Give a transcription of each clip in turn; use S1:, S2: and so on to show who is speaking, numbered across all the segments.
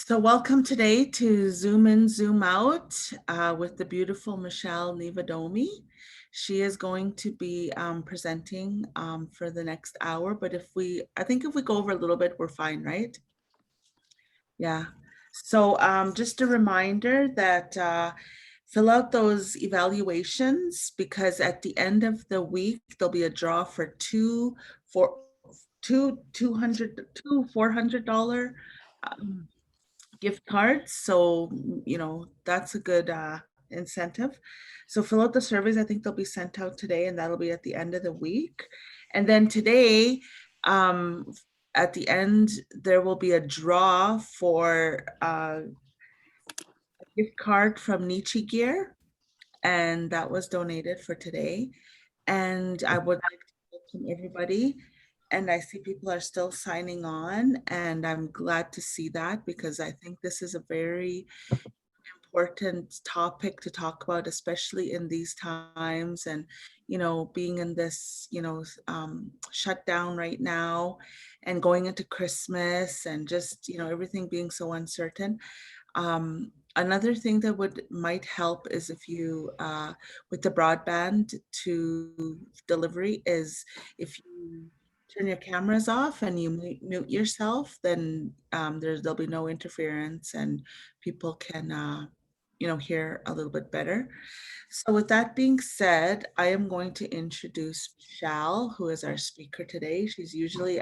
S1: So welcome today to Zoom In, Zoom Out with the beautiful Michelle Nieviadomy. She is going to be presenting for the next hour, but I think if we go over a little bit, we're fine, right? Yeah. So just a reminder that fill out those evaluations because at the end of the week, there'll be a draw for two $400 gift cards. So, that's a good incentive. So fill out the surveys. I think they'll be sent out today and that'll be at the end of the week. And then today, at the end, there will be a draw for a gift card from Nietzsche Gear. And that was donated for today. And I would like to welcome everybody. And I see people are still signing on, and I'm glad to see that because I think this is a very important topic to talk about, especially in these times and, being in this, shutdown right now and going into Christmas and just, everything being so uncertain. Another thing that might help is if you, with the broadband to delivery, is if you turn your cameras off and you mute yourself, then there'll be no interference and people can, hear a little bit better. So with that being said, I am going to introduce Michelle, who is our speaker today. She's usually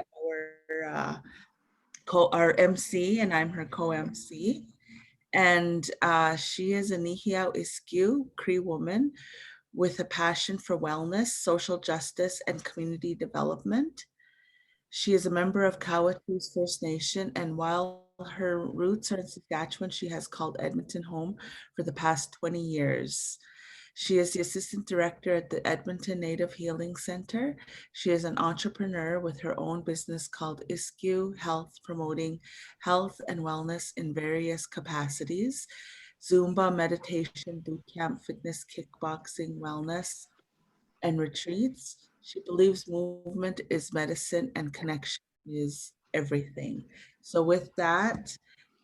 S1: our MC, and I'm her co-MC. And she is a Nieviadomy Cree woman with a passion for wellness, social justice, and community development. She is a member of Cowatees First Nation, and while her roots are in Saskatchewan, she has called Edmonton home for the past 20 years. She is the assistant director at the Edmonton Native Healing Center. She is an entrepreneur with her own business called ISKU Health, promoting health and wellness in various capacities: Zumba, meditation, bootcamp, fitness, kickboxing, wellness, and retreats. She believes movement is medicine and connection is everything. So with that,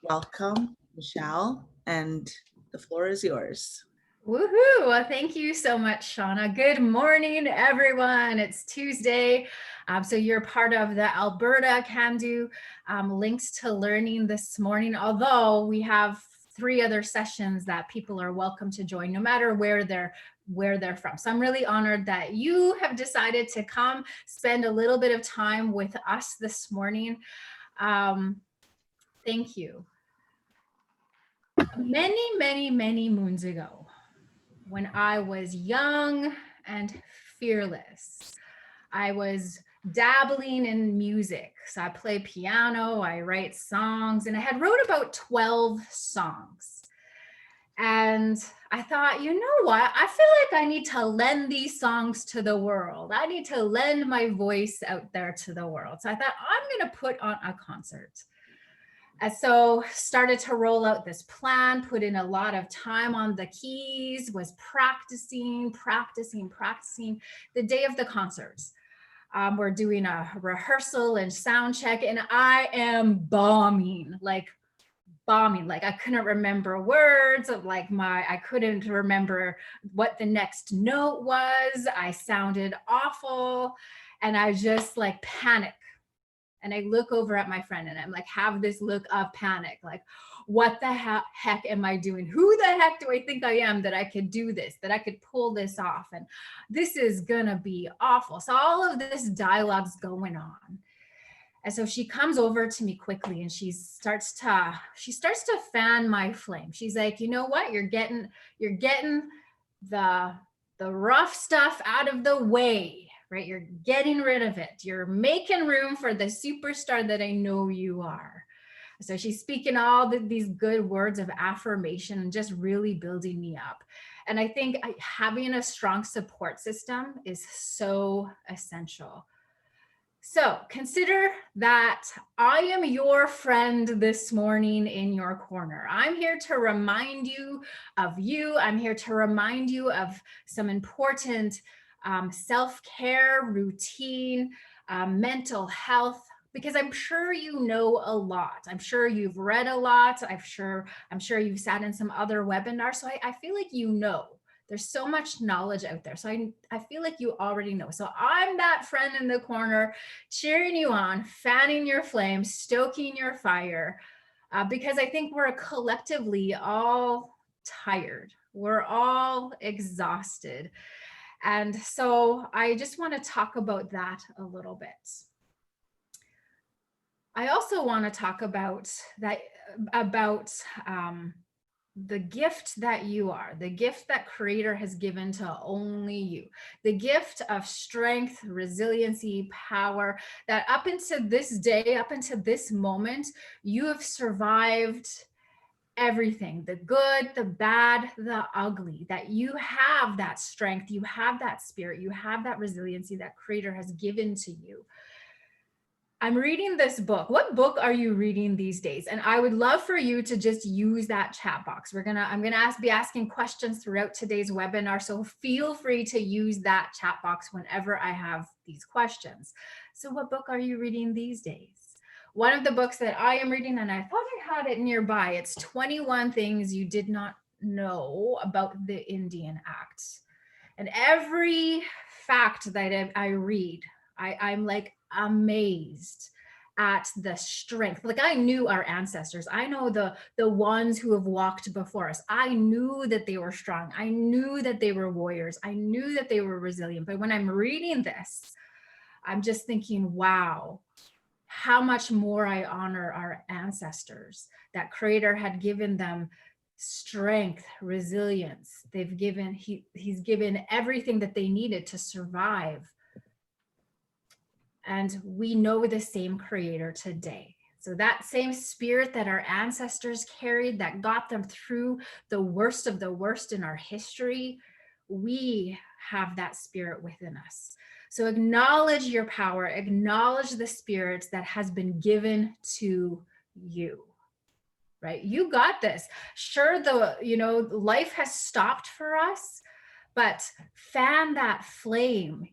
S1: welcome, Michelle, and the floor is yours.
S2: Woohoo! Well, thank you so much, Shauna. Good morning, everyone. It's Tuesday. So you're part of the Alberta Can Do Links to Learning this morning, although we have 3 other sessions that people are welcome to join, no matter where they're from. So I'm really honored that you have decided to come spend a little bit of time with us this morning. Thank you. Many moons ago, when I was young and fearless, I was dabbling in music. So I play piano, I write songs, and I had wrote about 12 songs. And I thought, you know what? I feel like I need to lend these songs to the world. I need to lend my voice out there to the world. So I thought, I'm going to put on a concert. And so started to roll out this plan, put in a lot of time on the keys, was practicing. The day of the concerts, we're doing a rehearsal and sound check, and I am bombing. Like I couldn't remember words of I couldn't remember what the next note was. I sounded awful, and I just panicked. And I look over at my friend and I'm have this look of panic. What the heck am I doing? Who the heck do I think I am that I could do this, that I could pull this off? And this is gonna be awful. So all of this dialogue's going on. And so she comes over to me quickly and she starts to fan my flame. She's like, you know what? You're getting the rough stuff out of the way. Right? You're getting rid of it. You're making room for the superstar that I know you are. So she's speaking all these good words of affirmation and just really building me up. And I think having a strong support system is so essential. So consider that I am your friend this morning in your corner. I'm here to remind you of you. I'm here to remind you of some important self-care routine, mental health because I'm sure you know a lot. I'm sure you've read a lot. I'm sure you've sat in some other webinars. So I feel like you know. There's so much knowledge out there. So I feel like you already know. So I'm that friend in the corner cheering you on, fanning your flames, stoking your fire, because I think we're collectively all tired. We're all exhausted. And so I just want to talk about that a little bit. I also want to talk about that, about the gift that you are, the gift that Creator has given to only you, the gift of strength, resiliency, power, that up until this day, up until this moment, you have survived everything, the good, the bad, the ugly, that you have that strength, you have that spirit, you have that resiliency that Creator has given to you. I'm reading this book. What book are you reading these days? And I would love for you to just use that chat box. I'm gonna be asking questions throughout today's webinar. So feel free to use that chat box whenever I have these questions. So what book are you reading these days? One of the books that I am reading, and I thought I had it nearby, it's 21 Things You Did Not Know About the Indian Act. And every fact that I read, I'm like amazed at the strength. Like, I knew our ancestors. I know the ones who have walked before us. I knew that they were strong. I knew that they were warriors. I knew that they were resilient. But when I'm reading this, I'm just thinking, wow, how much more I honor our ancestors, that Creator had given them strength, resilience. He's given everything that they needed to survive. And we know the same Creator today. So that same spirit that our ancestors carried, that got them through the worst of the worst in our history, we have that spirit within us. So acknowledge your power, acknowledge the spirit that has been given to you. Right? You got this. Sure, life has stopped for us, but fan that flame,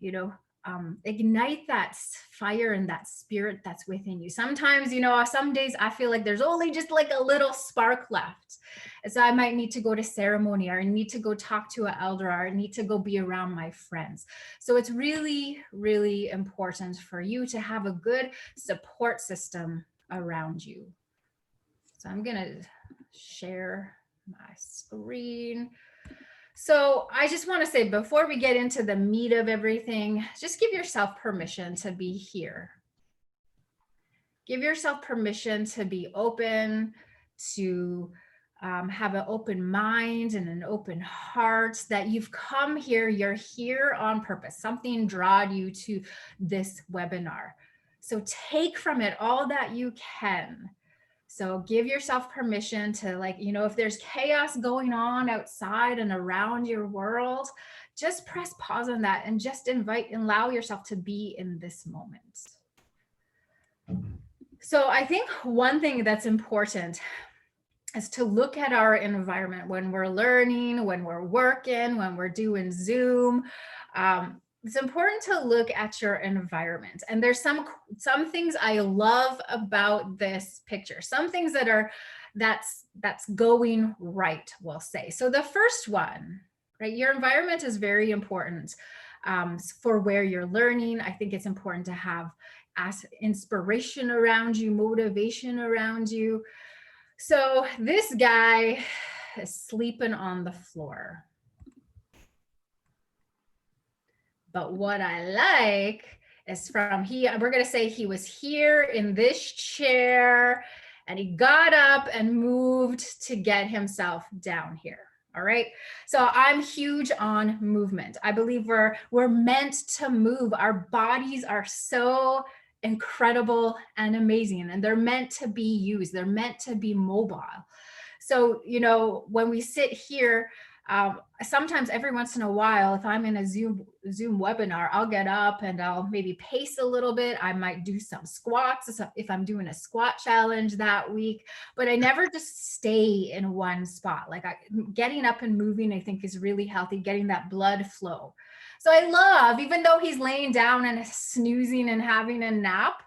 S2: ignite that fire and that spirit that's within you. Sometimes, some days I feel like there's only just like a little spark left. And so I might need to go to ceremony, or I need to go talk to an elder, or I need to go be around my friends. So it's really, really important for you to have a good support system around you. So I'm gonna share my screen. So I just want to say, before we get into the meat of everything, just give yourself permission to be here. Give yourself permission to be open, to have an open mind and an open heart, that you've come here, you're here on purpose. Something drawed you to this webinar. So take from it all that you can. So give yourself permission to, if there's chaos going on outside and around your world, just press pause on that and just invite and allow yourself to be in this moment. So I think one thing that's important is to look at our environment when we're learning, when we're working, when we're doing Zoom. It's important to look at your environment. And there's some things I love about this picture, some things that's going right, we'll say. So the first one, right? Your environment is very important for where you're learning. I think it's important to have inspiration around you, motivation around you. So this guy is sleeping on the floor. But what I like is we're going to say he was here in this chair and he got up and moved to get himself down here. All right. So I'm huge on movement. I believe we're meant to move. Our bodies are so incredible and amazing, and they're meant to be used. They're meant to be mobile. So, when we sit here, sometimes every once in a while, if I'm in a Zoom webinar, I'll get up and I'll maybe pace a little bit. I might do some squats if I'm doing a squat challenge that week, but I never just stay in one spot. Getting up and moving, I think, is really healthy, getting that blood flow. So I love, even though he's laying down and snoozing and having a nap,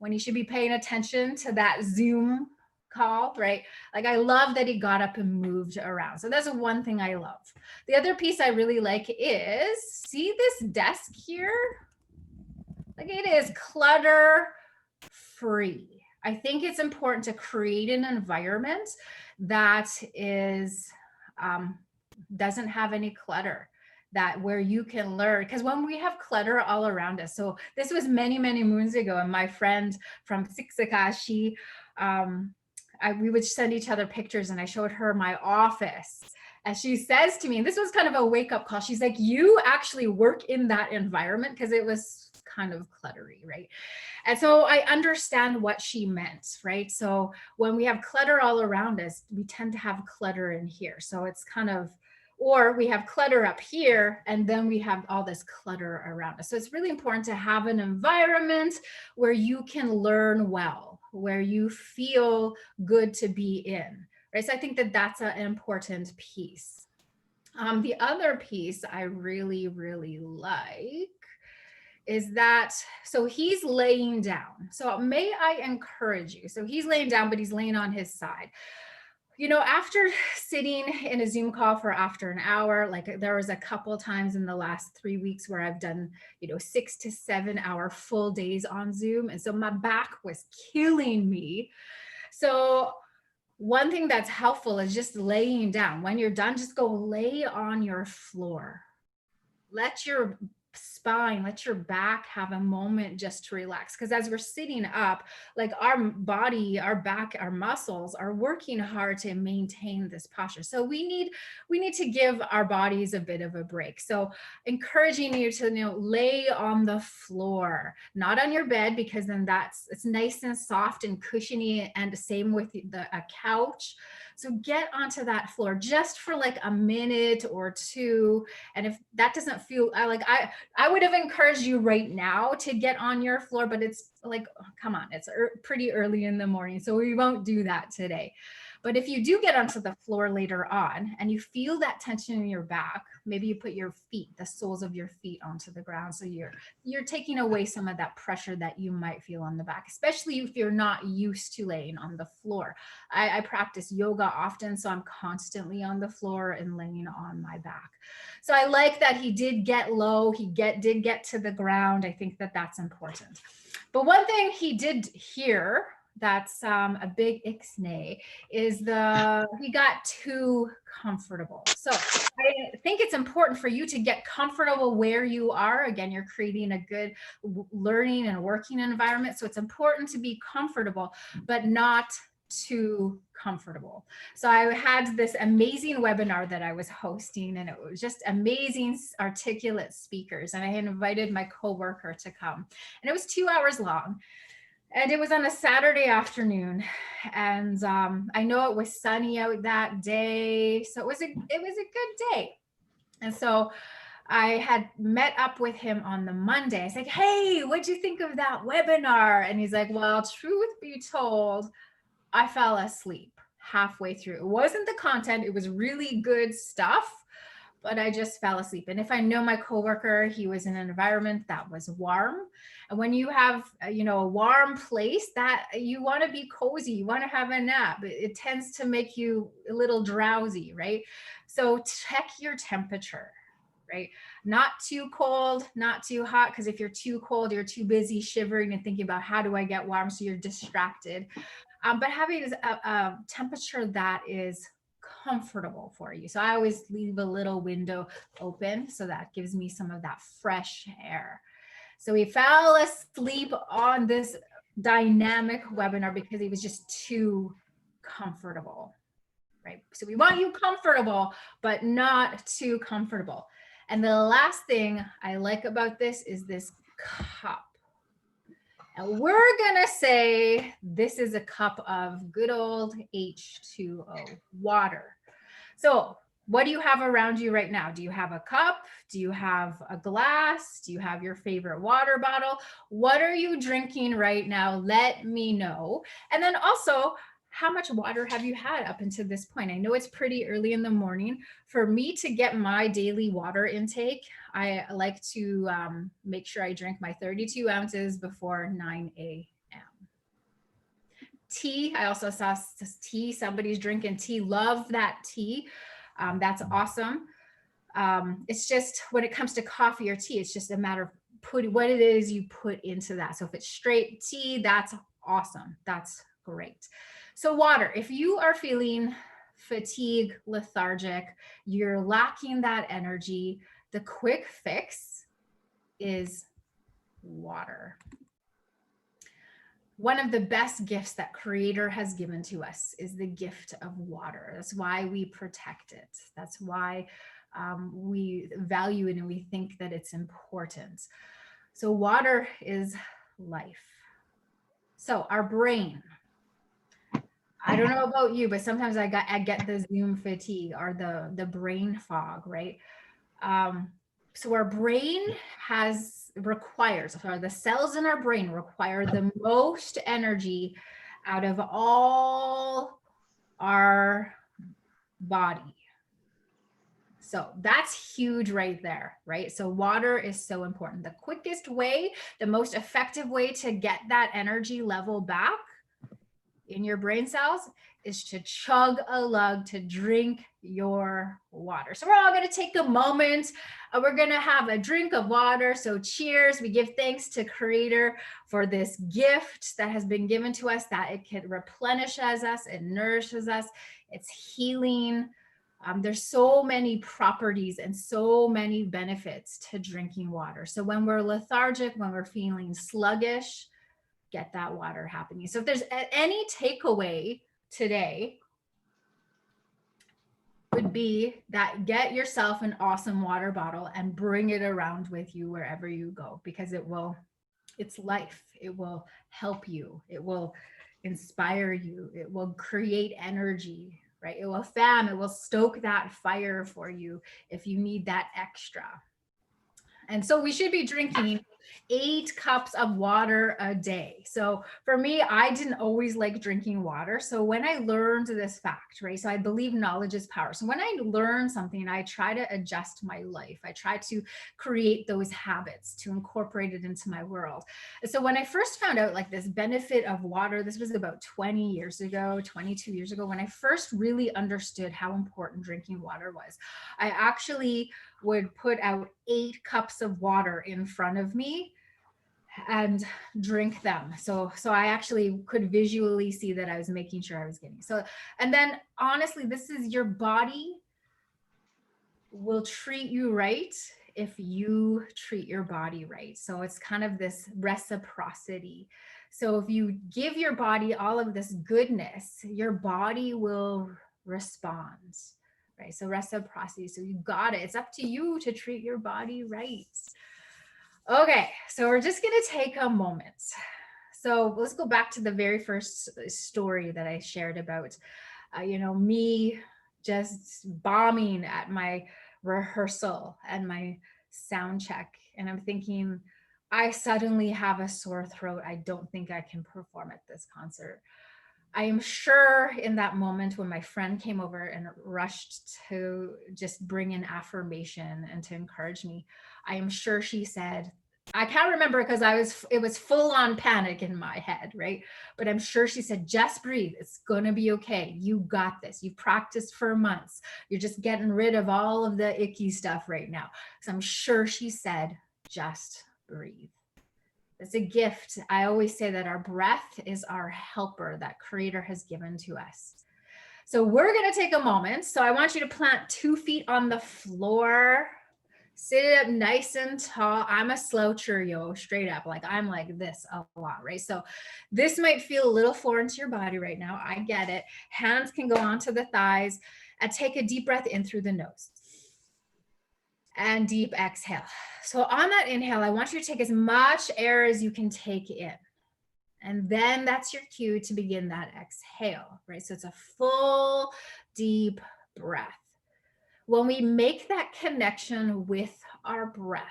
S2: when he should be paying attention to that Zoom call, right? Like I love that he got up and moved around. So that's one thing I love. The other piece I really like is, see this desk here? Like it is clutter free. I think it's important to create an environment that is doesn't have any clutter, that where you can learn, because when we have clutter all around us. So this was many moons ago, and my friend from Siksika, she we would send each other pictures, and I showed her my office, and she says to me, and this was kind of a wake-up call, she's like, you actually work in that environment, because it was kind of cluttery, right? And so I understand what she meant, right? So when we have clutter all around us, we tend to have clutter in here. So it's kind of, or we have clutter up here, and then we have all this clutter around us. So it's really important to have an environment where you can learn well, where you feel good to be in, right? So I think that that's an important piece. The other piece I really like is that, so he's laying down. So may I encourage you? So he's laying down, but he's laying on his side. You know, after sitting in a Zoom call for after an hour, like there was a couple times in the last 3 weeks where I've done, 6 to 7 hour full days on Zoom. And so my back was killing me. So one thing that's helpful is just laying down. When you're done, just go lay on your floor. Let your spine, let your back have a moment just to relax. Because as we're sitting up, like our body, our back, our muscles are working hard to maintain this posture. So we need to give our bodies a bit of a break. So encouraging you to lay on the floor, not on your bed, because then it's nice and soft and cushiony, and the same with a couch. So get onto that floor just for like a minute or two. And if that doesn't feel I would have encouraged you right now to get on your floor, but it's like, come on, it's pretty early in the morning. So we won't do that today. But if you do get onto the floor later on and you feel that tension in your back, maybe you put your feet, the soles of your feet onto the ground. So you're taking away some of that pressure that you might feel on the back, especially if you're not used to laying on the floor. I practice yoga often, so I'm constantly on the floor and laying on my back. So I like that he did get low. He did get to the ground. I think that that's important. But one thing he did here that's a big ixnay is he got too comfortable. So I think it's important for you to get comfortable where you are. Again, you're creating a good learning and working environment. So it's important to be comfortable, but not too comfortable. So I had this amazing webinar that I was hosting, and it was just amazing, articulate speakers. And I had invited my coworker to come, and it was 2 hours long. And it was on a Saturday afternoon, and I know it was sunny out that day, so it was a good day. And so I had met up with him on the Monday. I was like, "Hey, what'd you think of that webinar?" And he's like, "Well, truth be told, I fell asleep halfway through. It wasn't the content; it was really good stuff." But I just fell asleep. And if I know my coworker, he was in an environment that was warm. And when you have, a warm place, that you want to be cozy, you want to have a nap. It tends to make you a little drowsy, right? So check your temperature, right? Not too cold, not too hot, because if you're too cold, you're too busy shivering and thinking about how do I get warm, so you're distracted. But having a temperature that is comfortable for you. So I always leave a little window open, so that gives me some of that fresh air. So he fell asleep on this dynamic webinar because he was just too comfortable, right? So we want you comfortable, but not too comfortable. And the last thing I like about this is this cup. And we're gonna say this is a cup of good old H2O, water. So what do you have around you right now? Do you have a cup? Do you have a glass? Do you have your favorite water bottle? What are you drinking right now? Let me know. And then also, how much water have you had up until this point? I know it's pretty early in the morning. For me to get my daily water intake, I like to make sure I drink my 32 ounces before 9 a.m. Tea, I also saw tea. Somebody's drinking tea. Love that tea. That's awesome. It's just when it comes to coffee or tea, it's just a matter of putting what it is you put into that. So if it's straight tea, that's awesome. That's great. So water, if you are feeling fatigue, lethargic, you're lacking that energy, the quick fix is water. One of the best gifts that Creator has given to us is the gift of water. That's why we protect it. That's why we value it and we think that it's important. So water is life. So our brain, I don't know about you, but sometimes I get the Zoom fatigue or the brain fog, right? So our brain requires, or the cells in our brain require the most energy out of all our body. So that's huge right there, right? So water is so important. The quickest way, the most effective way to get that energy level back in your brain cells is to chug a lug, to drink your water. So we're all going to take a moment. We're going to have a drink of water. So cheers. We give thanks to Creator for this gift that has been given to us, that it can replenish us, it nourishes us, it's healing. There's so many properties and so many benefits to drinking water. So when we're lethargic, when we're feeling sluggish, get that water happening. So if there's any takeaway today, would be that get yourself an awesome water bottle and bring it around with you wherever you go, because it's life. It will help you. It will inspire you. It will create energy, right? It will stoke that fire for you if you need that extra. And so we should be drinking 8 cups of water a day. So for me, I didn't always like drinking water. So when I learned this fact, right? So I believe knowledge is power. So when I learn something, I try to adjust my life. I try to create those habits to incorporate it into my world. So when I first found out like this benefit of water, this was about 20 years ago, 22 years ago, when I first really understood how important drinking water was. I actually would put out 8 cups of water in front of me and drink them. So I actually could visually see that I was making sure I was getting. So, and then honestly, this is your body will treat you right if you treat your body right. So it's kind of this reciprocity. So if you give your body all of this goodness, your body will respond. Right? So reciprocity. So you got it. It's up to you to treat your body right. Okay, so we're just going to take a moment. So let's go back to the very first story that I shared about, me just bombing at my rehearsal and my sound check. And I'm thinking, I suddenly have a sore throat. I don't think I can perform at this concert. I am sure in that moment when my friend came over and rushed to just bring in affirmation and to encourage me, I am sure she said, I can't remember because it was full on panic in my head, right? But I'm sure she said, just breathe. It's going to be okay. You got this. You've practiced for months. You're just getting rid of all of the icky stuff right now. So I'm sure she said, just breathe. It's a gift. I always say that our breath is our helper that Creator has given to us. So we're going to take a moment. So I want you to plant 2 feet on the floor. Sit it up nice and tall. I'm a sloucher, straight up. Like I'm like this a lot, right? So this might feel a little foreign to your body right now. I get it. Hands can go onto the thighs and take a deep breath in through the nose. And deep exhale. So on that inhale, I want you to take as much air as you can take in. And then that's your cue to begin that exhale, right? So it's a full, deep breath. When we make that connection with our breath,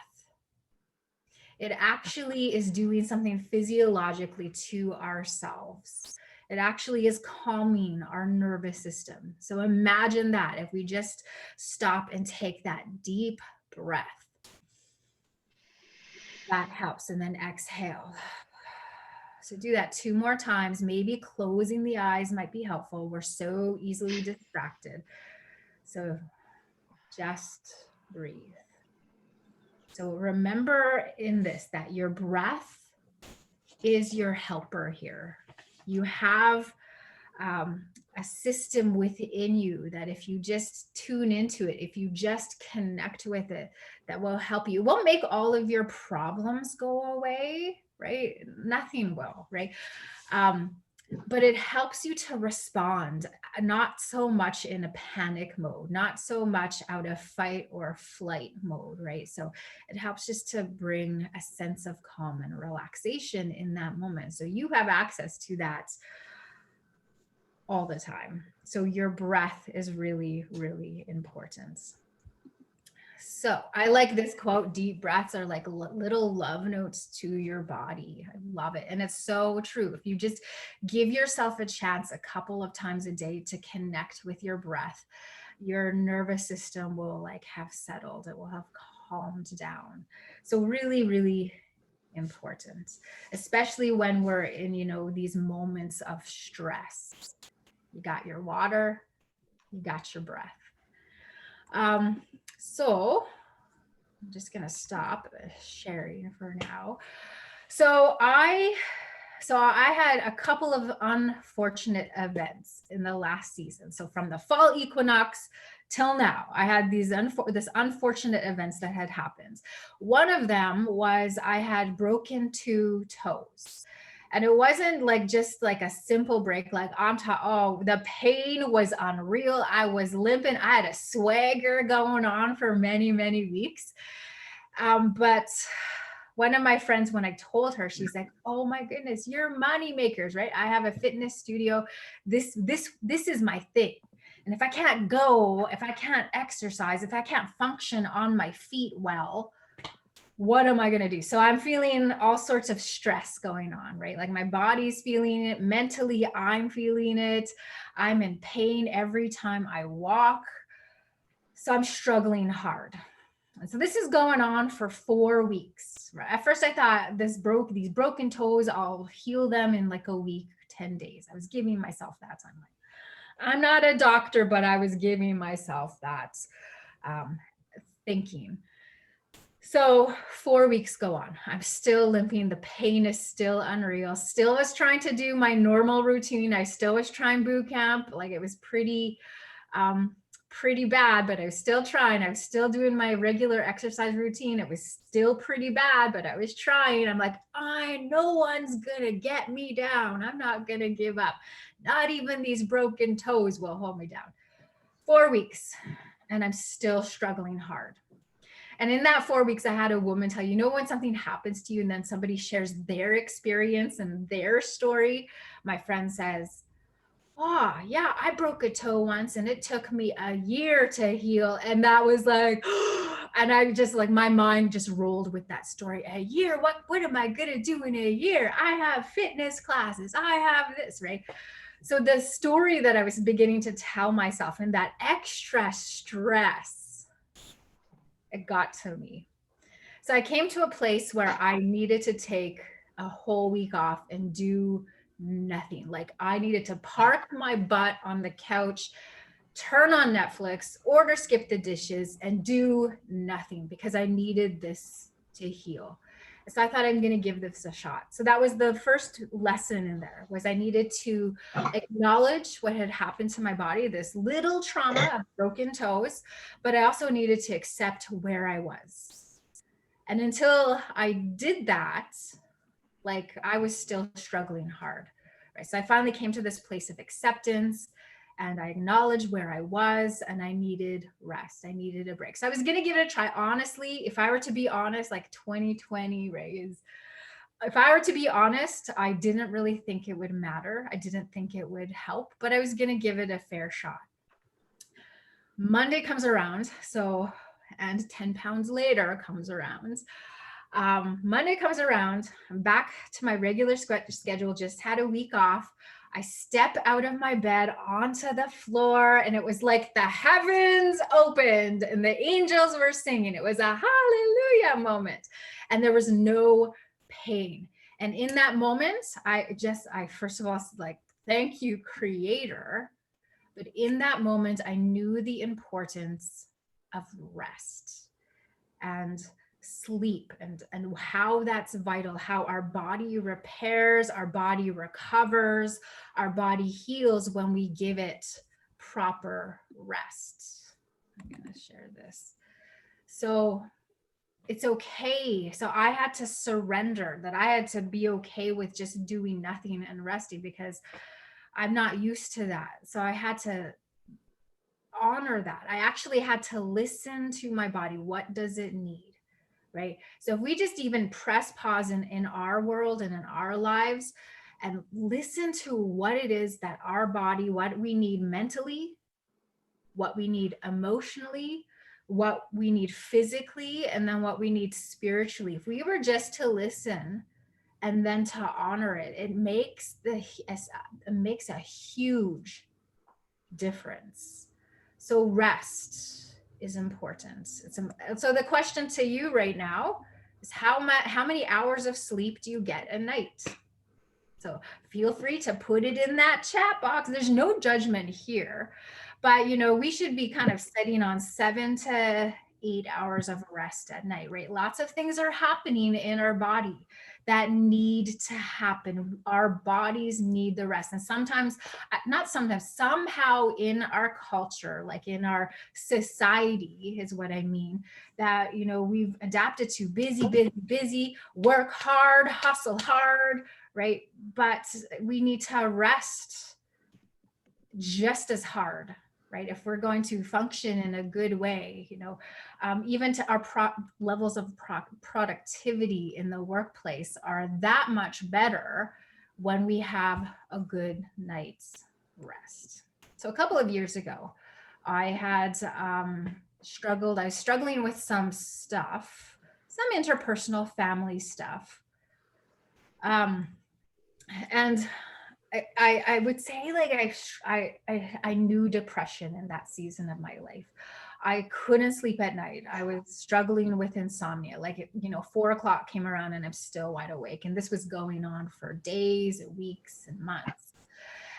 S2: it actually is doing something physiologically to ourselves. It actually is calming our nervous system. So imagine that if we just stop and take that deep breath. That helps. And then exhale. So do that 2 more times. Maybe closing the eyes might be helpful. We're so easily distracted. So just breathe. So remember in this that your breath is your helper here. You have a system within you that if you just tune into it, if you just connect with it, that will help you. It won't make all of your problems go away, right? Nothing will, right? But it helps you to respond, not so much in a panic mode, not so much out of fight or flight mode, right? So it helps just to bring a sense of calm and relaxation in that moment. So you have access to that all the time. So your breath is really, really important. So I like this quote, deep breaths are like little love notes to your body. I love it. And it's so true. If you just give yourself a chance a couple of times a day to connect with your breath, your nervous system will like have settled. It will have calmed down. So really, really important, especially when we're in, these moments of stress. You got your water, you got your breath. So I'm just gonna stop sharing for now. So I had a couple of unfortunate events in the last season. So from the fall equinox till now, I had this unfortunate events that had happened. One of them was I had broken 2 toes. And it wasn't like just like a simple break, like the pain was unreal. I was limping. I had a swagger going on for many, many weeks. But one of my friends, when I told her, she's like, "Oh my goodness, you're money makers, right? I have a fitness studio. This is my thing. And if I can't go, if I can't exercise, if I can't function on my feet well, what am I going to do?" So I'm feeling all sorts of stress going on, right? Like my body's feeling it. Mentally, I'm feeling it. I'm in pain every time I walk. So I'm struggling hard. And so this is going on for 4 weeks. Right? At first I thought these broken toes, I'll heal them in like a week, 10 days. I was giving myself that time. I'm not a doctor, but I was giving myself that thinking. So 4 weeks go on. I'm still limping. The pain is still unreal. Still was trying to do my normal routine. I still was trying boot camp. Like it was pretty bad, but I was still trying. I was still doing my regular exercise routine. It was still pretty bad, but I was trying. I'm like, no one's gonna get me down. I'm not gonna give up. Not even these broken toes will hold me down. 4 weeks, and I'm still struggling hard. And in that 4 weeks, I had a woman tell, when something happens to you and then somebody shares their experience and their story, my friend says, "Oh, yeah, I broke a toe once and it took me a year to heal." And that was like, and I just like, my mind just rolled with that story. A year? What am I going to do in a year? I have fitness classes. I have this, right? So the story that I was beginning to tell myself and that extra stress, it got to me. So I came to a place where I needed to take a whole week off and do nothing. Like I needed to park my butt on the couch, turn on Netflix, order skip the dishes, and do nothing because I needed this to heal. So I thought I'm going to give this a shot. So that was the first lesson in there, was I needed to acknowledge what had happened to my body, this little trauma of broken toes, but I also needed to accept where I was. And until I did that, like I was still struggling hard, right? So I finally came to this place of acceptance and I acknowledged where I was and I needed rest. I needed a break. So I was going to give it a try. Honestly, if I were to be honest, like 2020, right, if I were to be honest, I didn't really think it would matter. I didn't think it would help, but I was going to give it a fair shot. Monday comes around. And 10 pounds later comes around. Monday comes around. I'm back to my regular schedule, just had a week off. I step out of my bed onto the floor and it was like the heavens opened and the angels were singing. It was a hallelujah moment and there was no pain. And in that moment, I first of all, like, thank you, Creator. But in that moment, I knew the importance of rest and sleep, and how that's vital, how our body repairs, our body recovers, our body heals when we give it proper rest. I'm going to share this. So it's okay. So I had to surrender, that I had to be okay with just doing nothing and resting, because I'm not used to that. So I had to honor that. I actually had to listen to my body. What does it need? Right. So if we just even press pause in our world and in our lives and listen to what it is that our body, what we need mentally, what we need emotionally, what we need physically, and then what we need spiritually. If we were just to listen and then to honor it, it makes a huge difference. So rest is important. So the question to you right now is, how many hours of sleep do you get a night? So feel free to put it in that chat box. There's no judgment here, but we should be kind of setting on 7 to 8 hours of rest at night, right? Lots of things are happening in our body that need to happen. Our bodies need the rest. And somehow in our culture, like in our society is what I mean, that, we've adapted to busy, work hard, hustle hard, right? But we need to rest just as hard, right? If we're going to function in a good way, even to our levels of productivity in the workplace are that much better when we have a good night's rest. So a couple of years ago, I had struggled. I was struggling with some stuff, some interpersonal family stuff. And I would say, like, I knew depression in that season of my life. I couldn't sleep at night. I was struggling with insomnia. 4 o'clock came around and I'm still wide awake. And this was going on for days, weeks, and months.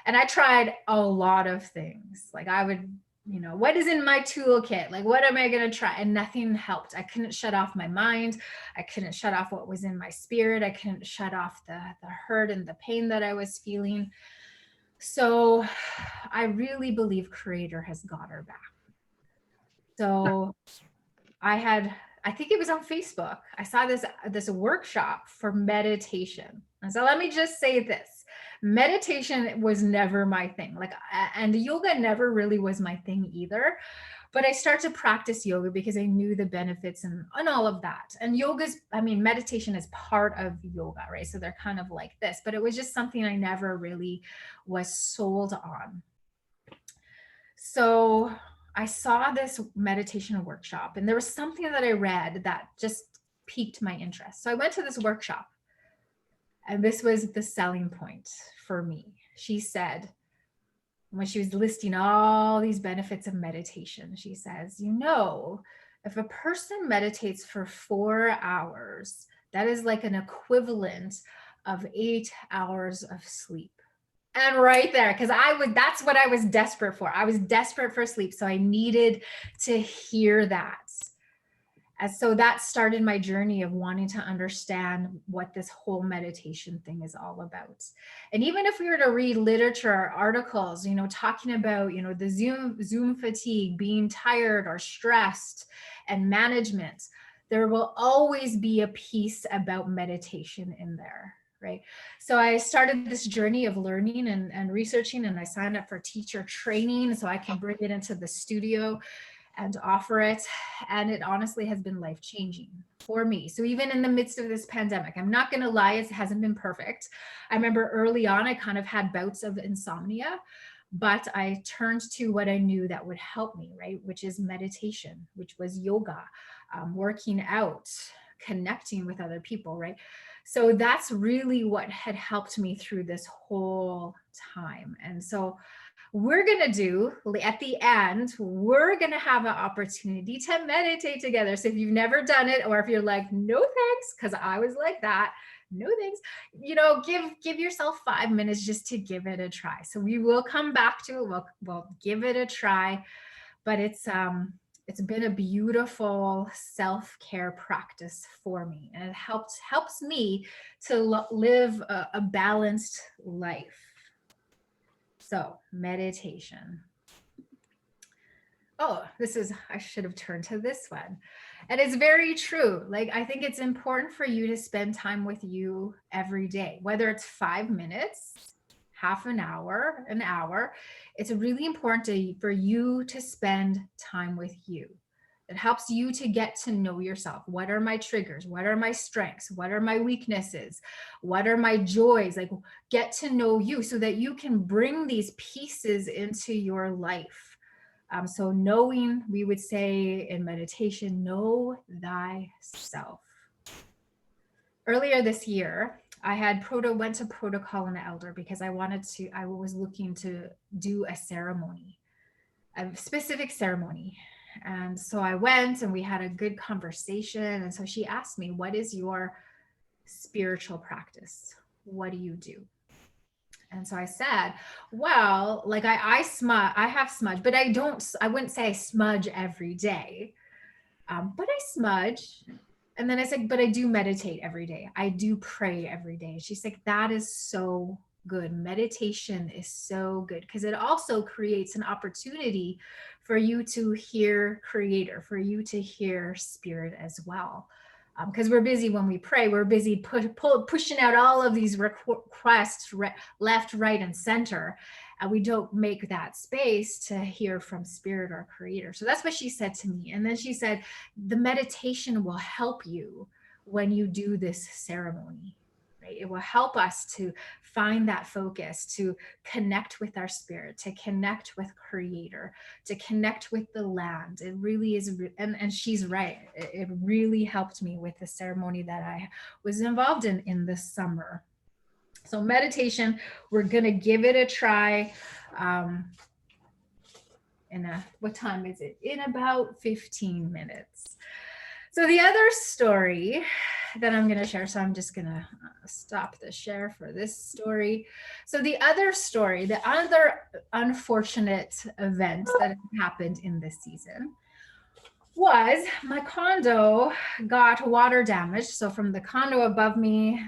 S2: And I tried a lot of things. Like, I would, what is in my toolkit? Like, what am I going to try? And nothing helped. I couldn't shut off my mind. I couldn't shut off what was in my spirit. I couldn't shut off the hurt and the pain that I was feeling. So I really believe Creator has got our back. So I think it was on Facebook, I saw this workshop for meditation. And so let me just say this. Meditation was never my thing. And yoga never really was my thing either. But I started to practice yoga because I knew the benefits and all of that. And meditation is part of yoga, right? So they're kind of like this, but it was just something I never really was sold on. So I saw this meditation workshop, and there was something that I read that just piqued my interest. So I went to this workshop, and this was the selling point for me. She said, when she was listing all these benefits of meditation, she says, if a person meditates for 4 hours, that is like an equivalent of 8 hours of sleep. And right there, because that's what I was desperate for. I was desperate for sleep. So I needed to hear that. And so that started my journey of wanting to understand what this whole meditation thing is all about. And even if we were to read literature or articles, talking about, the Zoom fatigue, being tired or stressed, and management, there will always be a piece about meditation in there. Right. So I started this journey of learning and researching, and I signed up for teacher training so I can bring it into the studio and offer it. And it honestly has been life-changing for me. So even in the midst of this pandemic, I'm not going to lie, it hasn't been perfect. I remember early on, I kind of had bouts of insomnia, but I turned to what I knew that would help me, right? Which is meditation, which was yoga, working out, connecting with other people, right? So that's really what had helped me through this whole time. And so we're going to do, at the end, we're going to have an opportunity to meditate together. So if you've never done it, or if you're like, no thanks, because I was like that, no thanks. Give yourself 5 minutes just to give it a try. So we will come back to it. We'll give it a try, but it's been a beautiful self-care practice for me, and it helps me to live a balanced life. So meditation. Oh, I should have turned to this one. And it's very true. Like, I think it's important for you to spend time with you every day, whether it's 5 minutes, half an hour, an hour. It's really important for you to spend time with you. It helps you to get to know yourself. What are my triggers? What are my strengths? What are my weaknesses? What are my joys? Like, get to know you so that you can bring these pieces into your life. So knowing, we would say in meditation, know thyself. Earlier this year, I went to protocol and elder because I was looking to do a ceremony, a specific ceremony. And so I went and we had a good conversation. And so she asked me, what is your spiritual practice? What do you do? And so I said, well, like I have smudge, but I wouldn't say I smudge every day, but I smudge. And then I said, but I do meditate every day. I do pray every day. She's like, that is so good. Meditation is so good because it also creates an opportunity for you to hear Creator, for you to hear Spirit as well. Because we're busy when we pray, we're busy pushing out all of these requests left, right, and center. And we don't make that space to hear from Spirit or Creator. So that's what she said to me. And then she said, the meditation will help you when you do this ceremony. Right? It will help us to find that focus, to connect with our spirit, to connect with Creator, to connect with the land. It really is, and she's right. It really helped me with the ceremony that I was involved in this summer. So meditation, we're gonna give it a try. What time is it? In about 15 minutes. So the other story that I'm going to share, so I'm just going to stop the share for this story. So the other unfortunate event that happened in this season was my condo got water damage. So from the condo above me,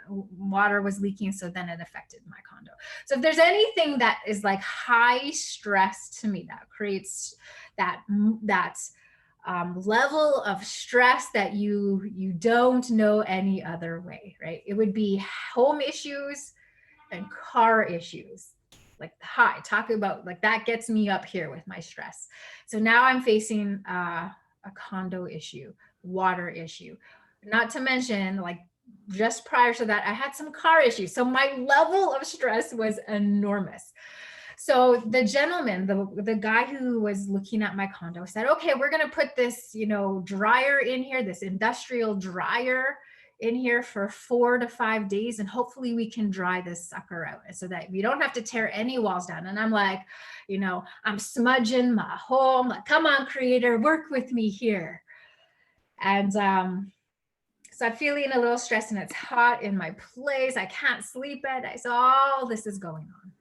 S2: water was leaking. So then it affected my condo. So if there's anything that is like high stress to me, that creates that level of stress that you don't know any other way, right? It would be home issues and car issues. Like talk about like that gets me up here with my stress. So now I'm facing a condo issue, water issue, not to mention like just prior to that, I had some car issues. So my level of stress was enormous. So the gentleman, the guy who was looking at my condo said, okay, we're going to put this, dryer in here, this industrial dryer in here for 4 to 5 days. And hopefully we can dry this sucker out so that we don't have to tear any walls down. And I'm like, I'm smudging my home. Like, come on, Creator, work with me here. And, so I'm feeling a little stressed and it's hot in my place. I can't sleep at night. So all this is going on.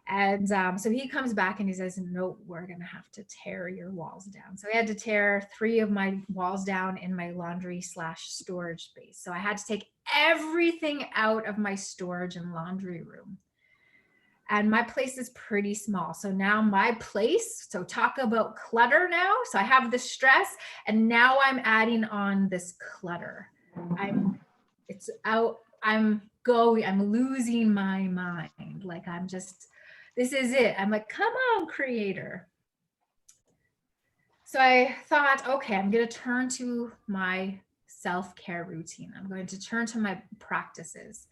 S2: And so he comes back and he says, no, we're going to have to tear your walls down. So I had to tear 3 of my walls down in my laundry/storage space. So I had to take everything out of my storage and laundry room. And my place is pretty small. So now my place, so talk about clutter now. So I have the stress and now I'm adding on this clutter. I'm losing my mind. Like this is it. I'm like, come on, Creator. So I thought, okay, I'm going to turn to my self-care routine. I'm going to turn to my practices.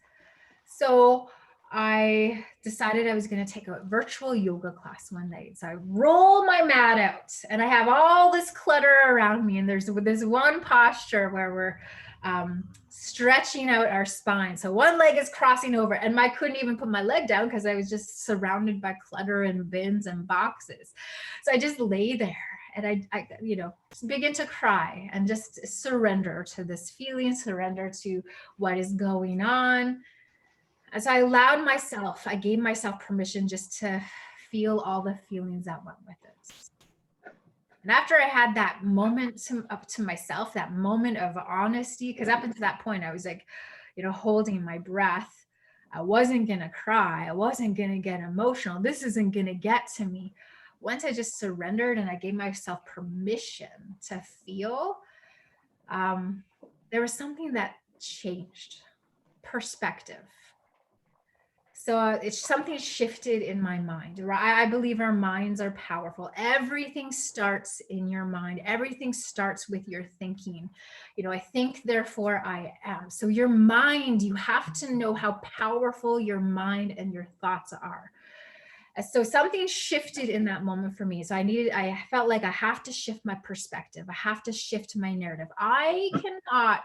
S2: So I decided I was going to take a virtual yoga class one night. So I roll my mat out and I have all this clutter around me. And there's one posture where stretching out our spine. So one leg is crossing over, and I couldn't even put my leg down because I was just surrounded by clutter and bins and boxes. So I just lay there and I begin to cry and just surrender to this feeling, surrender to what is going on. And so I gave myself permission just to feel all the feelings that went with it. And after I had that moment up to myself, that moment of honesty, because up until that point, I was like, holding my breath. I wasn't going to cry. I wasn't going to get emotional. This isn't going to get to me. Once I just surrendered and I gave myself permission to feel, there was something that changed. Perspective. So it's something shifted in my mind. I believe our minds are powerful. Everything starts in your mind. Everything starts with your thinking. I think, therefore I am. So your mind, you have to know how powerful your mind and your thoughts are. So something shifted in that moment for me. So I felt like I have to shift my perspective. I have to shift my narrative. I cannot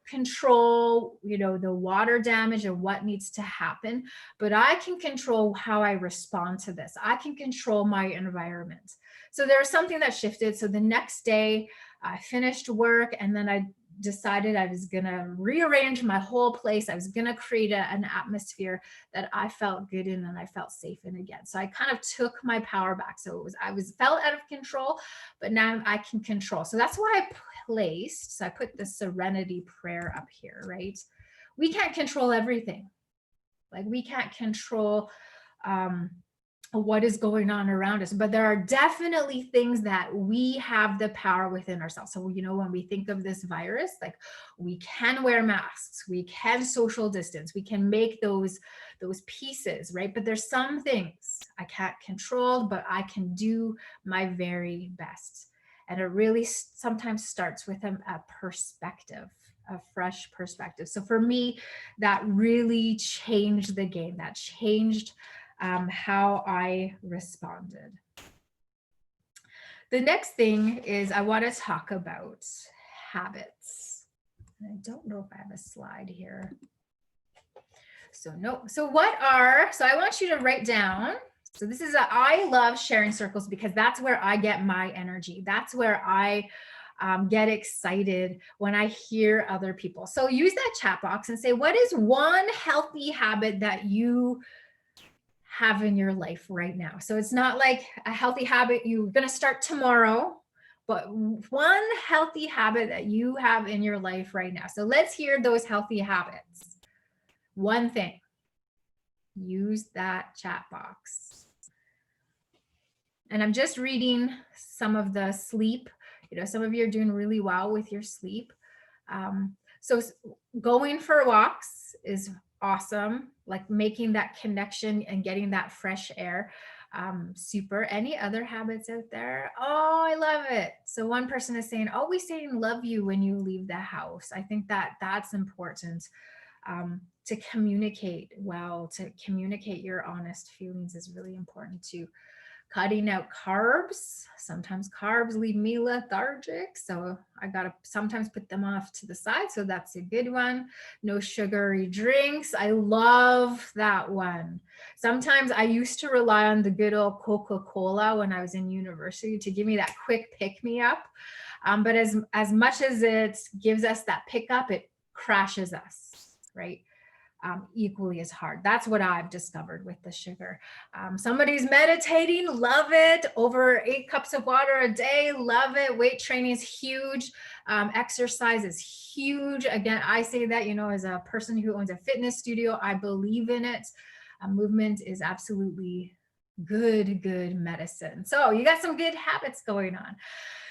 S2: control, the water damage or what needs to happen, but I can control how I respond to this. I can control my environment. So there was something that shifted. So the next day I finished work, and then I decided I was going to rearrange my whole place. I was going to create an atmosphere that I felt good in and I felt safe in again. So I kind of took my power back. So I felt out of control, but now I can control. So that's why so I put the serenity prayer up here, right? We can't control everything. Like we can't control what is going on around us, but there are definitely things that we have the power within ourselves. So, when we think of this virus, like we can wear masks, we can social distance, we can make those pieces, right? But there's some things I can't control, but I can do my very best. And it really sometimes starts with a perspective, a fresh perspective. So for me, that really changed the game. That changed how I responded. The next thing is I want to talk about habits. I don't know if I have a slide here. So no. So I want you to write down. So this is I love sharing circles because that's where I get my energy. That's where I get excited when I hear other people. So use that chat box and say, what is one healthy habit that you have in your life right now? So it's not like a healthy habit you're going to start tomorrow, but one healthy habit that you have in your life right now. So let's hear those healthy habits. One thing. Use that chat box. And I'm just reading some of the sleep. Some of you are doing really well with your sleep. So going for walks is awesome. Like making that connection and getting that fresh air. Super. Any other habits out there? Oh, I love it. So one person is saying, always saying love you when you leave the house. I think that's important. To communicate well, to communicate your honest feelings is really important too. Cutting out carbs. Sometimes carbs leave me lethargic, so I gotta sometimes put them off to the side. So that's a good one. No sugary drinks. I love that one. Sometimes I used to rely on the good old Coca-Cola when I was in university to give me that quick pick-me-up. But as much as it gives us that pick-up, it crashes us, right? Equally as hard. That's what I've discovered with the sugar. Somebody's meditating, love it. Over 8 cups of water a day, love it. Weight training is huge. Exercise is huge. Again, I say that, as a person who owns a fitness studio, I believe in it. Movement is absolutely good medicine. So you got some good habits going on.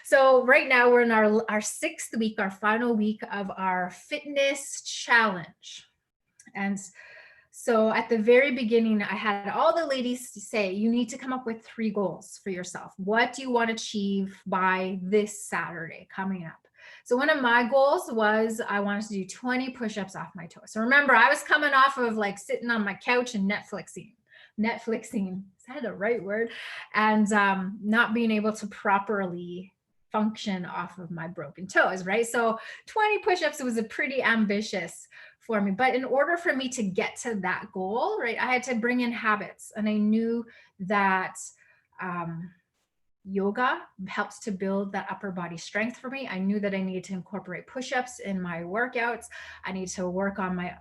S2: So right now we're in our 6th week, our final week of our fitness challenge. And so at the very beginning, I had all the ladies say, you need to come up with 3 goals for yourself. What do you want to achieve by this Saturday coming up? So one of my goals was I wanted to do 20 push-ups off my toes. So remember, I was coming off of like sitting on my couch and Netflixing, is that the right word? And not being able to properly function off of my broken toes, right? So 20 push-ups was a pretty ambitious for me. But in order for me to get to that goal, right, I had to bring in habits. And I knew that yoga helps to build that upper body strength for me. I knew that I needed to incorporate push-ups in my workouts. I need to work on my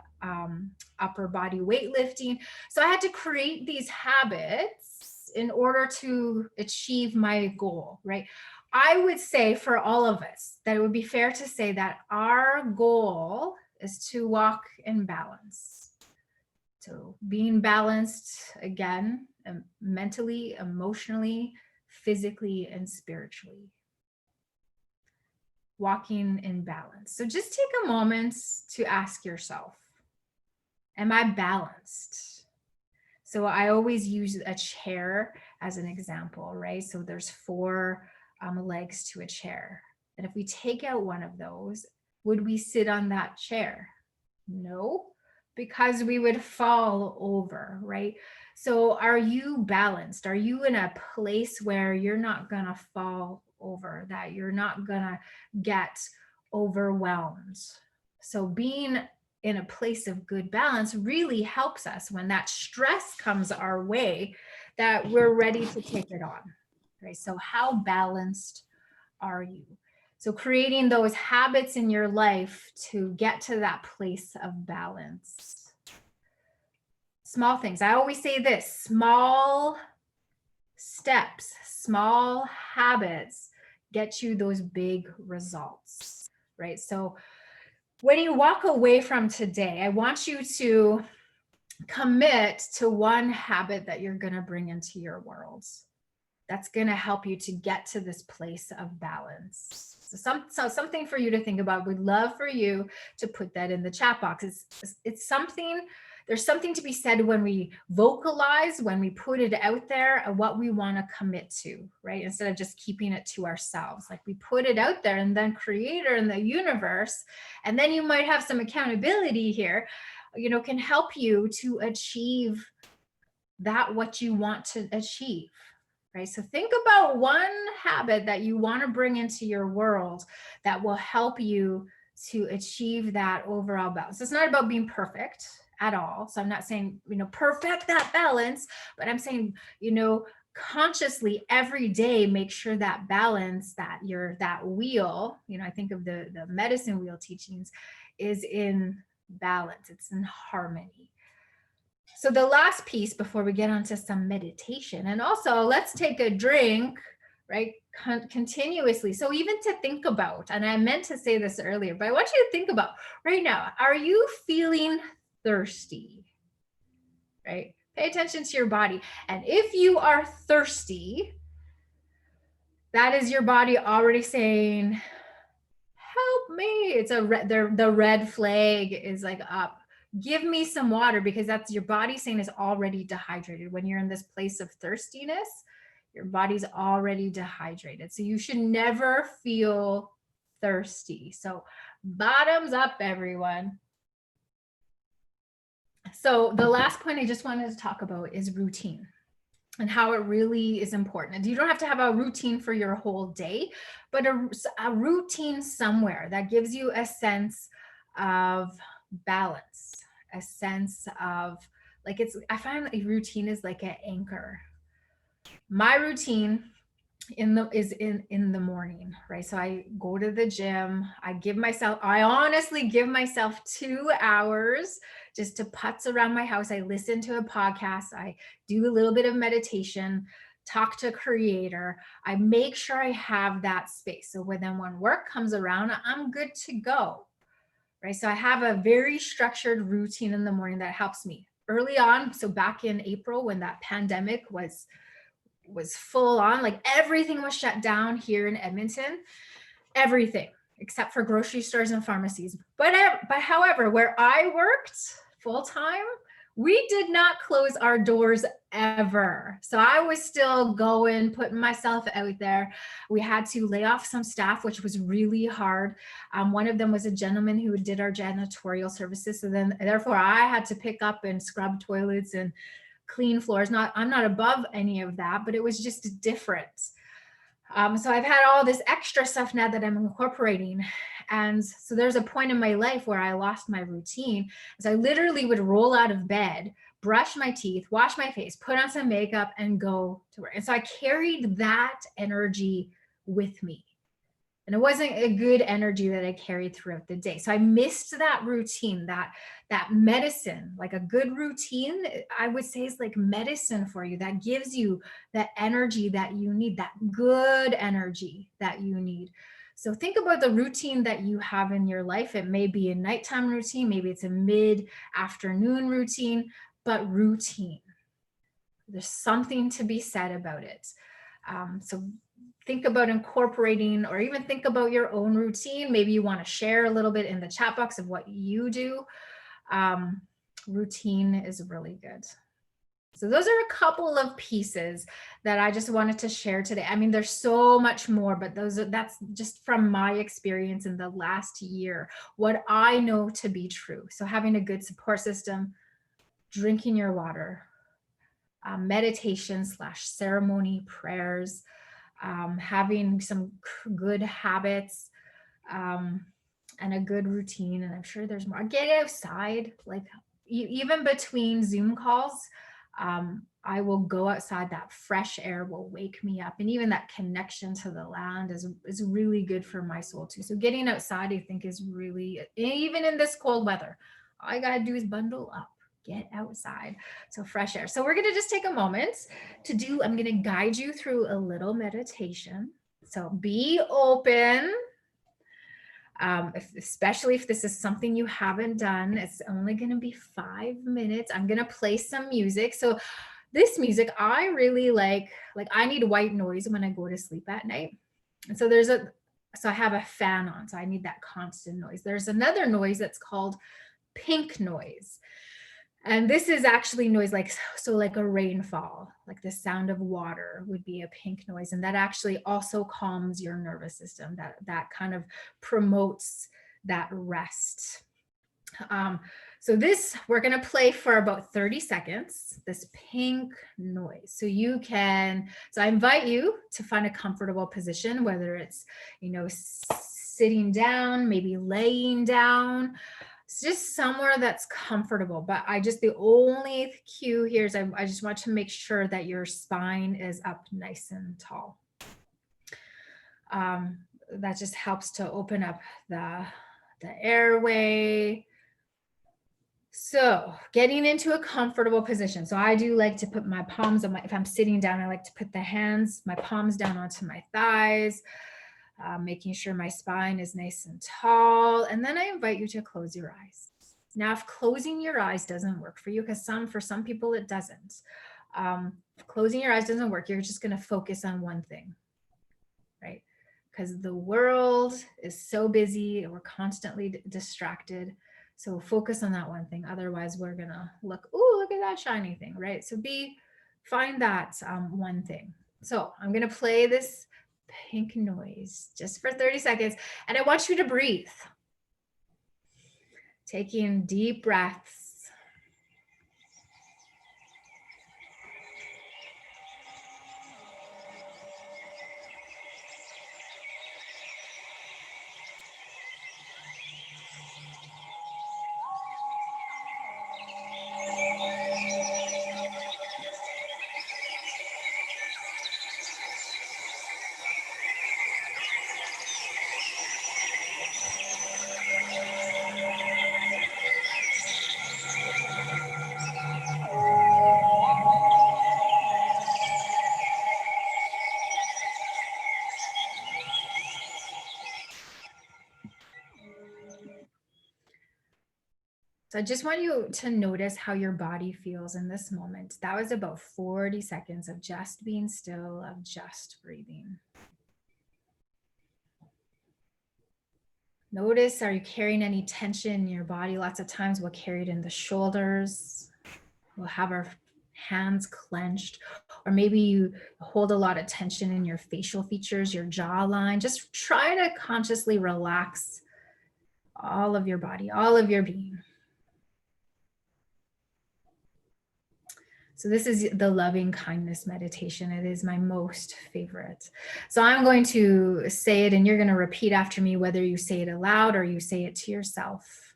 S2: upper body weightlifting. So I had to create these habits in order to achieve my goal, right? I would say for all of us that it would be fair to say that our goal is to walk in balance. So being balanced again, mentally, emotionally, physically, and spiritually. Walking in balance. So just take a moment to ask yourself, am I balanced? So I always use a chair as an example, right? So there's 4 legs to a chair. And if we take out one of those, would we sit on that chair? No, because we would fall over, right? So are you balanced? Are you in a place where you're not gonna fall over, that you're not gonna get overwhelmed? So being in a place of good balance really helps us when that stress comes our way, that we're ready to take it on, right? So how balanced are you? So creating those habits in your life to get to that place of balance. Small things. I always say this, small steps, small habits get you those big results, right? So when you walk away from today, I want you to commit to one habit that you're going to bring into your world that's going to help you to get to this place of balance. So something for you to think about. We'd love for you to put that in the chat box. It's something, there's something to be said when we vocalize, when we put it out there, and what we want to commit to, right? Instead of just keeping it to ourselves. Like we put it out there, and then creator in the universe, and then you might have some accountability here, you know, can help you to achieve that what you want to achieve. Right? So think about one habit that you want to bring into your world that will help you to achieve that overall balance. It's not about being perfect at all. So I'm not saying, you know, perfect that balance, but I'm saying, you know, consciously every day, make sure that balance, that that wheel, you know, I think of the medicine wheel teachings, is in balance. It's in harmony. So the last piece before we get onto some meditation, and also let's take a drink, right? Continuously. So even to think about, and I meant to say this earlier, but I want you to think about right now, are you feeling thirsty? Right? Pay attention to your body. And if you are thirsty, that is your body already saying, help me. It's the red flag is like up. Give me some water, because that's your body saying is already dehydrated. When you're in this place of thirstiness, your body's already dehydrated. So you should never feel thirsty. So bottoms up, everyone. So the last point I just wanted to talk about is routine and how it really is important. And you don't have to have a routine for your whole day, but a routine somewhere that gives you a sense of balance, a sense of like, I find a routine is like an anchor. My routine is in the morning, right? So I go to the gym. I honestly give myself 2 hours just to putz around my house. I listen to a podcast. I do a little bit of meditation, talk to creator. I make sure I have that space. So when work comes around, I'm good to go. Right. So I have a very structured routine in the morning that helps me early on. So back in April, when that pandemic was full on, like everything was shut down here in Edmonton, everything except for grocery stores and pharmacies. But however, where I worked full time, we did not close our doors ever. So I was still going, putting myself out there. We had to lay off some staff, which was really hard. One of them was a gentleman who did our janitorial services. So then therefore I had to pick up and scrub toilets and clean floors. I'm not above any of that, but it was just different. So I've had all this extra stuff now that I'm incorporating. And so there's a point in my life where I lost my routine. So I literally would roll out of bed, brush my teeth, wash my face, put on some makeup, and go to work. And so I carried that energy with me. And it wasn't a good energy that I carried throughout the day. So I missed that routine, that medicine. Like a good routine, I would say, is like medicine for you, that gives you that energy that you need, that good energy that you need. So think about the routine that you have in your life. It may be a nighttime routine, maybe it's a mid-afternoon routine, but routine. There's something to be said about it. So think about incorporating, or even think about your own routine. Maybe you want to share a little bit in the chat box of what you do. Routine is really good. So those are a couple of pieces that I just wanted to share today. I mean, there's so much more, but that's just from my experience in the last year, what I know to be true. So having a good support system, drinking your water, meditation / ceremony, prayers, having some good habits, and a good routine. And I'm sure there's more. Get outside, like even between Zoom calls, I will go outside. That fresh air will wake me up. And even that connection to the land is really good for my soul too. So getting outside, I think, is really, even in this cold weather, all I gotta do is bundle up, get outside. So fresh air. So we're going to just take a moment I'm going to guide you through a little meditation. So be open, especially if this is something you haven't done. It's only going to be 5 minutes. I'm going to play some music. So this music I really like I need white noise when I go to sleep at night. And so I have a fan on, so I need that constant noise. There's another noise that's called pink noise. And this is actually noise like a rainfall, like the sound of water would be a pink noise. And that actually also calms your nervous system. That kind of promotes that rest. So we're going to play for about 30 seconds, this pink noise. So I invite you to find a comfortable position, whether it's, sitting down, maybe laying down. It's just somewhere that's comfortable. But the only cue here is I just want to make sure that your spine is up nice and tall. That just helps to open up the airway. So getting into a comfortable position. So I do like to put my palms on if I'm sitting down, I like to put my palms down onto my thighs. Making sure my spine is nice and tall. And then I invite you to close your eyes. Now, if closing your eyes doesn't work for you, because for some people it doesn't, if closing your eyes doesn't work, you're just going to focus on one thing, right? Because the world is so busy and we're constantly distracted. So focus on that one thing. Otherwise, we're going to look at that shiny thing, right? So find that one thing. So I'm going to play this pink noise just for 30 seconds. And I want you to breathe. Taking deep breaths. So I just want you to notice how your body feels in this moment. That was about 40 seconds of just being still, of just breathing. Notice, are you carrying any tension in your body? Lots of times we'll carry it in the shoulders. We'll have our hands clenched, or maybe you hold a lot of tension in your facial features, your jawline. Just try to consciously relax all of your body, all of your being. So this is the loving kindness meditation. It is my most favorite. So I'm going to say it and you're going to repeat after me, whether you say it aloud or you say it to yourself.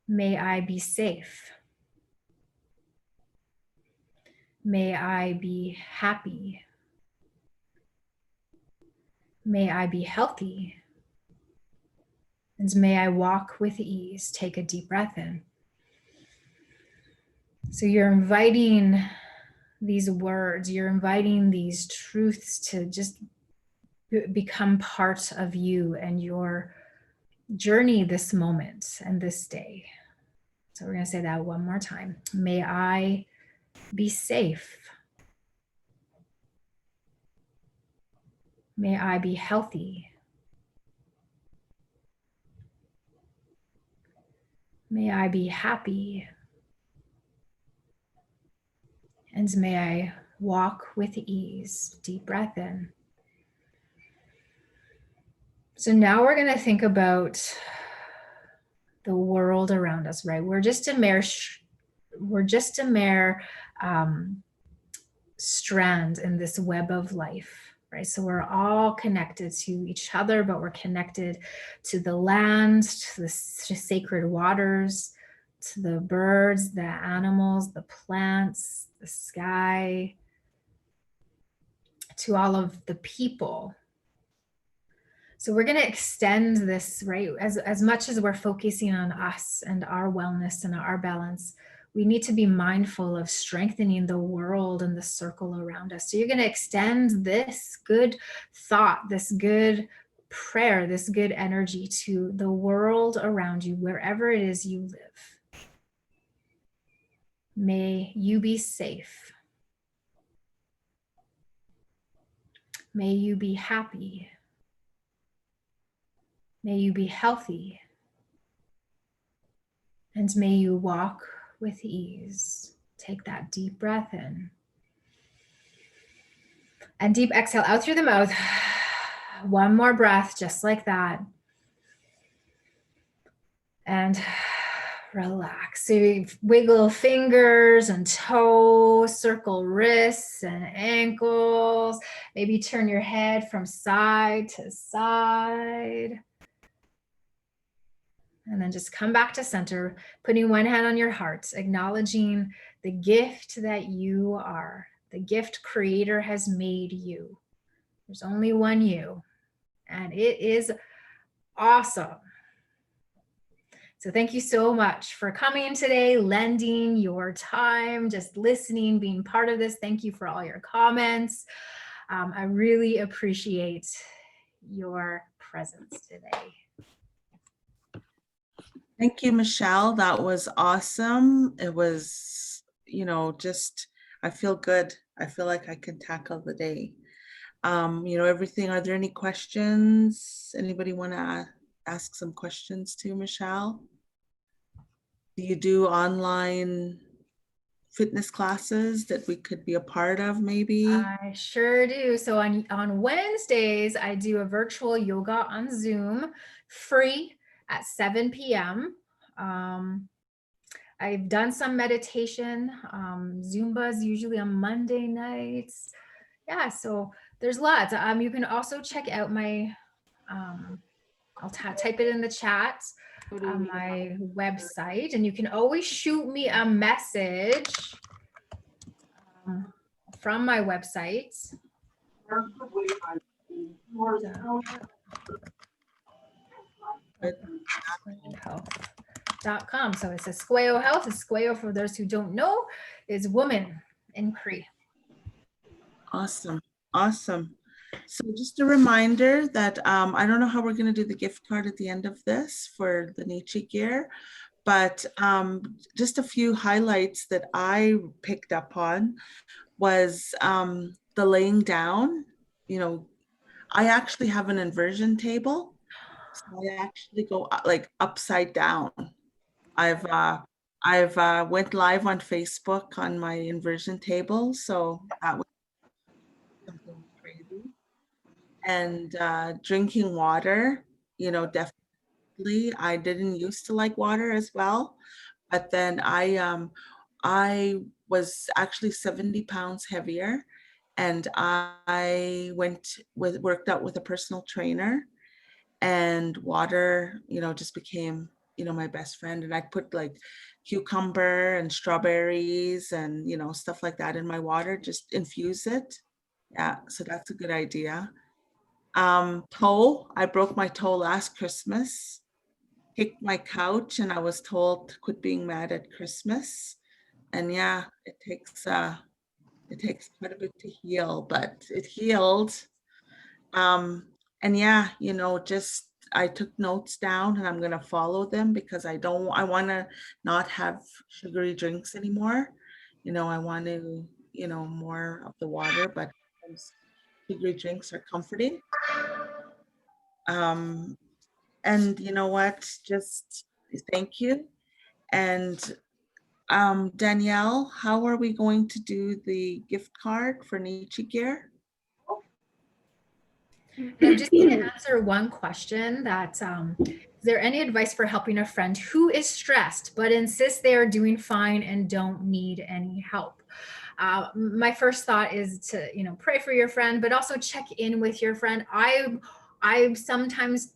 S2: May I be safe. May I be happy. May I be healthy. And may I walk with ease. Take a deep breath in. So you're inviting these words, you're inviting these truths to just become part of you and your journey this moment and this day. So we're going to say that one more time. May I be safe. May I be healthy. May I be happy. And may I walk with ease. Deep breath in. So now we're going to think about the world around us, right? We're just a mere strand in this web of life, right? So we're all connected to each other, but we're connected to the land, to the sacred waters, to the birds, the animals, the plants, the sky, to all of the people. So we're going to extend this, right? As much as we're focusing on us and our wellness and our balance, we need to be mindful of strengthening the world and the circle around us. So you're going to extend this good thought, this good prayer, this good energy to the world around you, wherever it is you live. May you be safe. May you be happy. May you be healthy. And may you walk with ease. Take that deep breath in. And deep exhale out through the mouth. One more breath, just like that. And relax. So you wiggle fingers and toes, circle wrists and ankles. Maybe turn your head from side to side. And then just come back to center, putting one hand on your heart, acknowledging the gift that you are, the gift Creator has made you. There's only one you, and it is awesome. So thank you so much for coming today, lending your time, just listening, being part of this. Thank you for all your comments. I really appreciate your presence today.
S1: Thank you, Michelle. That was awesome. It was, just, I feel good. I feel like I can tackle the day. Everything. Are there any questions? Anybody want to ask some questions to Michelle? Do you do online fitness classes that we could be a part of maybe?
S2: I sure do. So on Wednesdays, I do a virtual yoga on Zoom, free at 7 p.m. I've done some meditation. Zumba's usually on Monday nights. Yeah, so there's lots. You can also check out my, I'll type it in the chat, my website, and you can always shoot me a message from my website. Health.com. So it's a Squeo Health. A Squeo, for those who don't know, is woman in Cree.
S1: Awesome. Awesome. So just a reminder that I don't know how we're going to do the gift card at the end of this for the Nietzsche gear, but just a few highlights that I picked up on was the laying down. I actually have an inversion table. So I actually go like upside down. I've went live on Facebook on my inversion table, so that was something crazy. And drinking water, definitely. I didn't used to like water as well, but then I I was actually 70 pounds heavier, and I worked out with a personal trainer, and water, just became, my best friend. And I put like cucumber and strawberries and, stuff like that in my water, just infuse it. Yeah, so that's a good idea. Toe, I broke my toe last Christmas, kicked my couch, and I was told to quit being mad at Christmas. And yeah, it takes quite a bit to heal, but it healed. Um, and yeah, just I took notes down and I'm gonna follow them because I wanna not have sugary drinks anymore. I want to, more of the water, but sometimes sugary drinks are comforting. Um, and you know what? Just thank you. And Danielle, how are we going to do the gift card for Nietzsche Gear?
S2: And I just need to answer one question that is there any advice for helping a friend who is stressed but insists they are doing fine and don't need any help? My first thought is to, pray for your friend, but also check in with your friend. I sometimes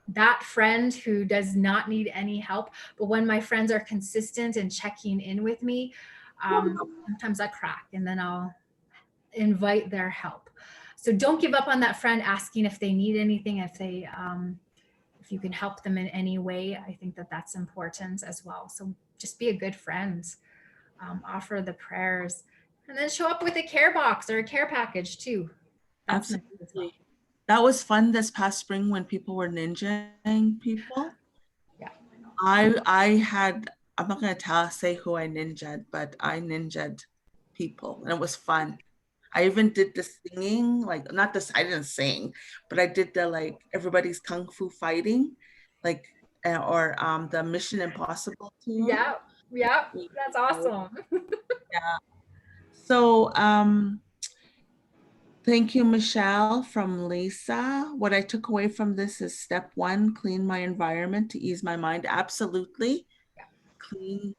S2: that friend who does not need any help, but when my friends are consistent and checking in with me, sometimes I crack and then I'll invite their help. So don't give up on that friend asking if they need anything, if you can help them in any way. I think that that's important as well. So just be a good friend, offer the prayers, and then show up with a care box or a care package too. That's nice as well.
S1: Absolutely. That was fun this past spring when people were ninjaing people.
S2: Yeah.
S1: I'm not gonna say who I ninjaed, but I ninjaed people and it was fun. I even did the singing, like not this, I didn't sing, but I did the like everybody's kung fu fighting, like or the Mission Impossible tune.
S2: Yeah. Yeah.
S1: Yeah.
S2: That's awesome.
S1: So thank you, Michelle from Lisa. What I took away from this is step one, clean my environment to ease my mind. Absolutely. Cleaning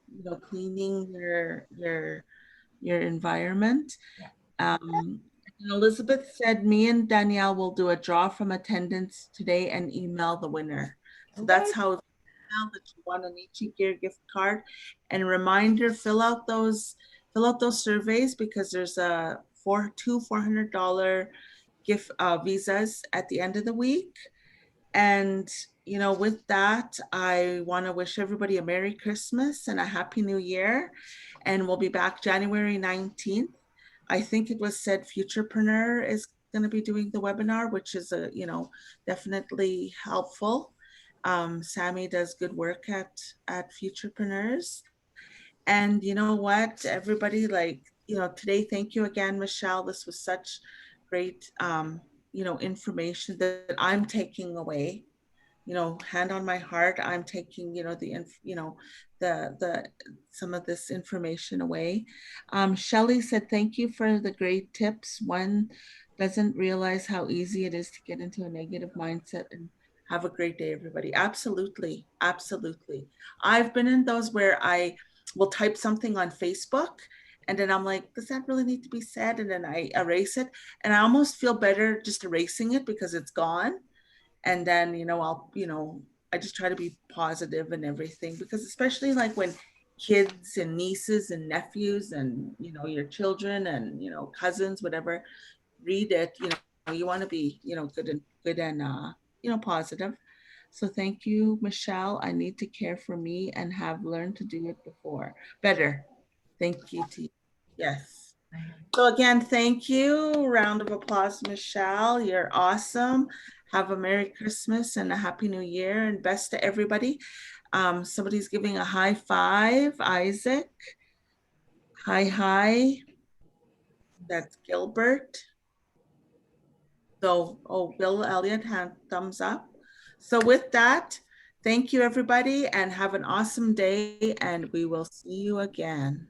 S1: your environment.
S2: Yeah.
S1: Um, and Elizabeth said, me and Danielle will do a draw from attendance today and email the winner. So
S2: Okay.
S1: that's how now that you want an Ichi Gear gift card. And reminder, fill out those surveys because there's two $400 gift visas at the end of the week. And with that, I want to wish everybody a Merry Christmas and a Happy New Year. And we'll be back January 19th. I think it was said Futurepreneur is going to be doing the webinar, which is definitely helpful. Sammy does good work at Futurepreneurs. And you know what, everybody, today, thank you again, Michelle. This was such great, information that I'm taking away. Hand on my heart, I'm taking, the some of this information away. Shelley said, thank you for the great tips. One doesn't realize how easy it is to get into a negative mindset. And have a great day, everybody. Absolutely. Absolutely. I've been in those where I will type something on Facebook and then I'm like, does that really need to be said? And then I erase it. And I almost feel better just erasing it because it's gone. And then I just try to be positive and everything, because especially like when kids and nieces and nephews and your children and cousins, whatever, read it, you want to be good and positive. So thank you, Michelle. I need to care for me and have learned to do it before better. Thank you to you. Yes. So again, thank you. Round of applause, Michelle. You're awesome. Have a Merry Christmas and a Happy New Year and best to everybody. Somebody's giving a high five. Isaac. Hi, hi. That's Gilbert. So, Bill Elliott had thumbs up. So with that, thank you, everybody, and have an awesome day, and we will see you again.